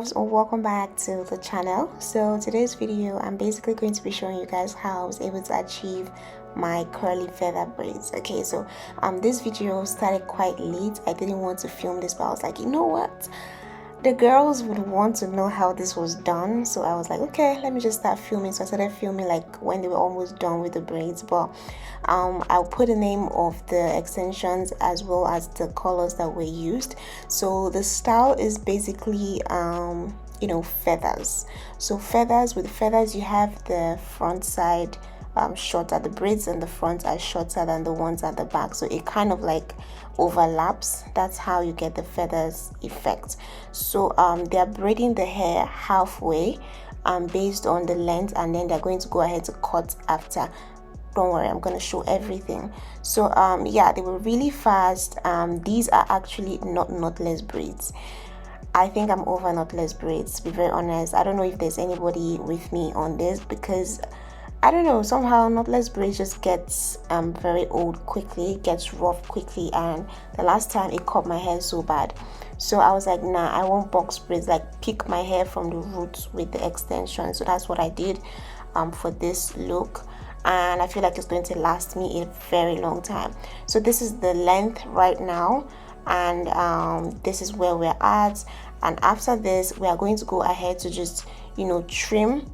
loves, and welcome back to the channel. So today's video, I'm basically going to be showing you guys how I was able to achieve my curly feather braids. Okay, so this video started quite late. I didn't want to film this, but I was like, you know what, the girls would want to know how this was done, so I was like, okay, let me just start filming. So I started filming like when they were almost done with the braids, but I'll put the name of the extensions as well as the colors that were used. So the style is basically you know, feathers. So feathers, with feathers you have the front side shorter, the braids in the front are shorter than the ones at the back, so it kind of like overlaps. That's how you get the feathers effect. So they're braiding the hair halfway based on the length, and then they're going to go ahead to cut after. Don't worry, I'm going to show everything. So yeah, they were really fast. These are actually not knotless braids. I think I'm over knotless braids, to be very honest. I don't know if there's anybody with me on this, because I don't know, somehow knotless braids just gets very old quickly, gets rough quickly, and the last time it cut my hair so bad. So I was like, nah, I want box braids, like pick my hair from the roots with the extension. So that's what I did for this look, and I feel like it's going to last me a very long time. So this is the length right now, and this is where we're at. And after this, we are going to go ahead to just, you know, trim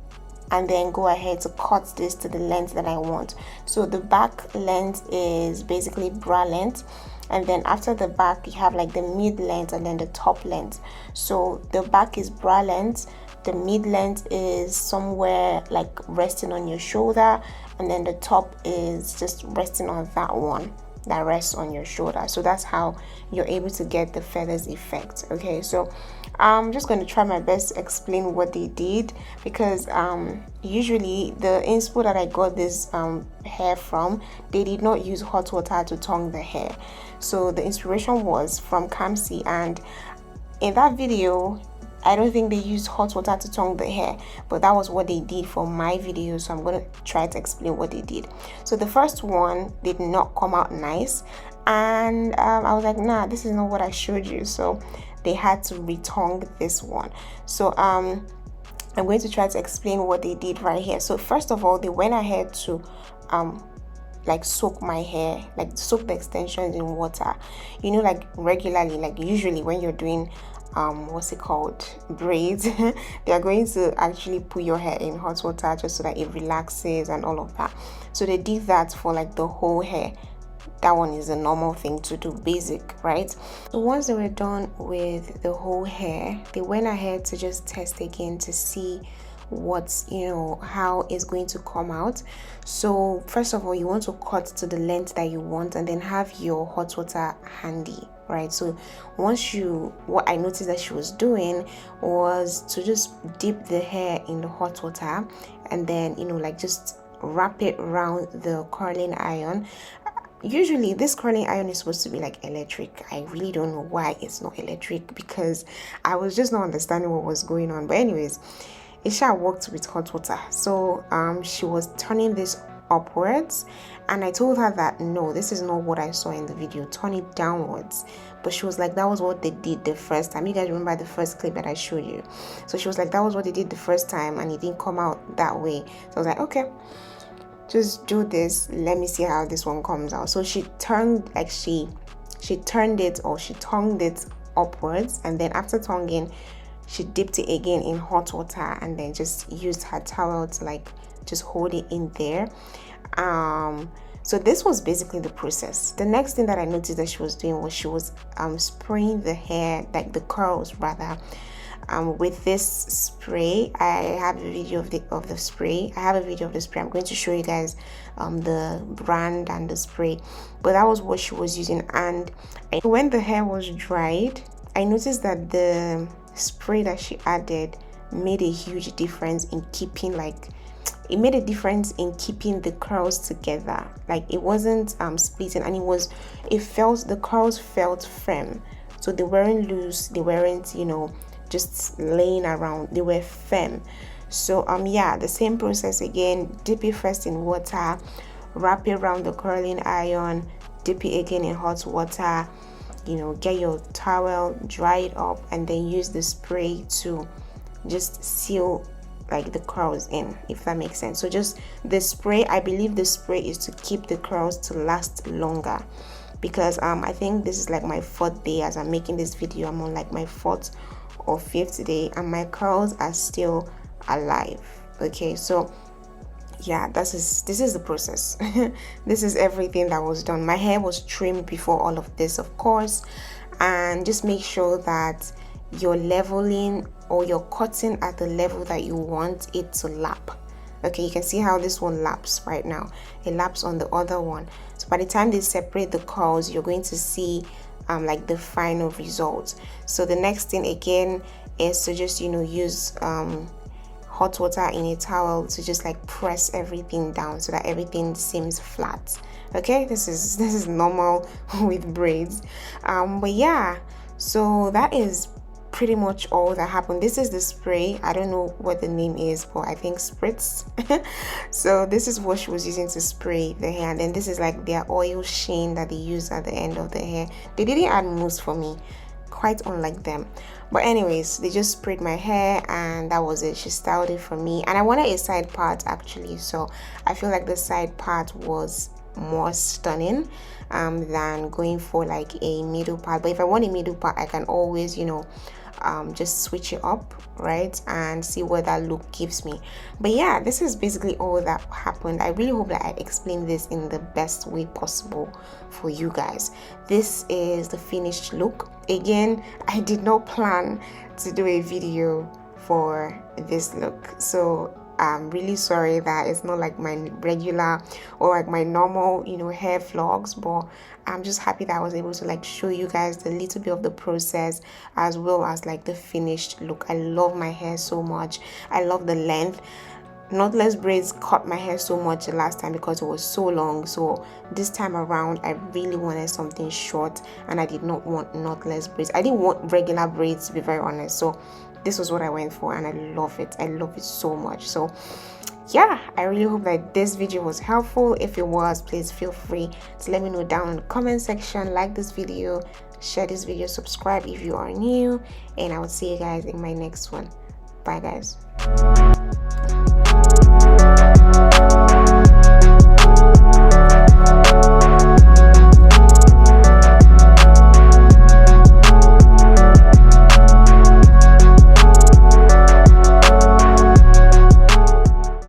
and then go ahead to cut this to the length that I want. So the back length is basically bra length, and then after the back you have like the mid length and then the top length. So the back is bra length, the mid length is somewhere like resting on your shoulder, and then the top is just resting on that one that rests on your shoulder. So that's how you're able to get the feathers effect. Okay, so I'm just going to try my best to explain what they did, because usually the inspo that I got this hair from, they did not use hot water to tongue the hair. So the inspiration was from Kamsi, and in that video I don't think they used hot water to tongue the hair, but that was what they did for my video. So I'm going to try to explain what they did. So the first one did not come out nice, and I was like, nah, this is not what I showed you. So they had to retongue this one. So I'm going to try to explain what they did right here. So first of all, they went ahead to like soak my hair, like soak the extensions in water, you know, like regularly, like usually when you're doing what's it called, braids, they are going to actually put your hair in hot water just so that it relaxes and all of that. So they did that for like the whole hair. That one is a normal thing to do, basic, right? So once they were done with the whole hair, they went ahead to just test again to see what's, you know, how it's going to come out. So first of all, you want to cut to the length that you want, and then have your hot water handy, right? So once what I noticed that she was doing was to just dip the hair in the hot water, and then, you know, like just wrap it around the curling iron. Usually this curling iron is supposed to be like electric. I really don't know why it's not electric, because I was just not understanding what was going on. But anyways, Isha worked with hot water. So she was turning this upwards, and I told her that no, this is not what I saw in the video, turn it downwards. But she was like, that was what they did the first time. You guys remember the first clip that I showed you? So she was like, that was what they did the first time, and it didn't come out that way. So I was like, okay, just do this, let me see how this one comes out. So she turned, like she turned it, or she tongued it upwards, and then after tonguing, she dipped it again in hot water, and then just used her towel to like just hold it in there. So this was basically the process. The next thing that I noticed that she was doing was she was spraying the hair, like the curls rather, with this spray. I have a video of the spray. I have a video of the spray. I'm going to show you guys the brand and the spray, but that was what she was using. And when the hair was dried, I noticed that the spray that she added made a huge difference in keeping the curls together. Like it wasn't splitting, and the curls felt firm, so they weren't loose, they weren't, you know, just laying around, they were firm. So yeah, the same process again. Dip it first in water, wrap it around the curling iron, dip it again in hot water, get your towel, dry it up, and then use the spray to just seal like the curls in, if that makes sense. So just the spray, I believe the spray is to keep the curls to last longer, because I think this is like my 4th day as I'm making this video. I'm on like my 4th or 5th day and my curls are still alive. Okay, so yeah, this is the process. This is everything that was done. My hair was trimmed before all of this, of course, and just make sure that you're leveling or you're cutting at the level that you want it to lap. Okay, you can see how this one laps right now. It laps on the other one. So by the time they separate the curls, you're going to see like the final result. So the next thing again is to just use hot water in a towel to just like press everything down so that everything seems flat. Okay, this is normal with braids. But yeah, so that is pretty much all that happened. This is the spray. I don't know what the name is, but I think spritz. So this is what she was using to spray the hair, and then this is like their oil sheen that they use at the end of the hair. They didn't add mousse for me, quite unlike them. But anyways, they just sprayed my hair and that was it. She styled it for me, and I wanted a side part actually, so I feel like the side part was more stunning than going for like a middle part. But if I want a middle part, I can always just switch it up, right, and see what that look gives me. But yeah, this is basically all that happened. I really hope that I explained this in the best way possible for you guys. This is the finished look. Again, I did not plan to do a video for this look, so I'm really sorry that it's not like my regular or like my normal hair vlogs, but I'm just happy that I was able to like show you guys the little bit of the process as well as like the finished look. I love my hair so much. I love the length. Knotless braids cut my hair so much the last time because it was so long, so this time around I really wanted something short and I did not want knotless braids. I didn't want regular braids, to be very honest, so this was what I went for and I love it. I love it so much. So yeah, I really hope that this video was helpful. If it was, please feel free to let me know down in the comment section. Like this video, share this video, subscribe if you are new, and I will see you guys in my next one. Bye guys.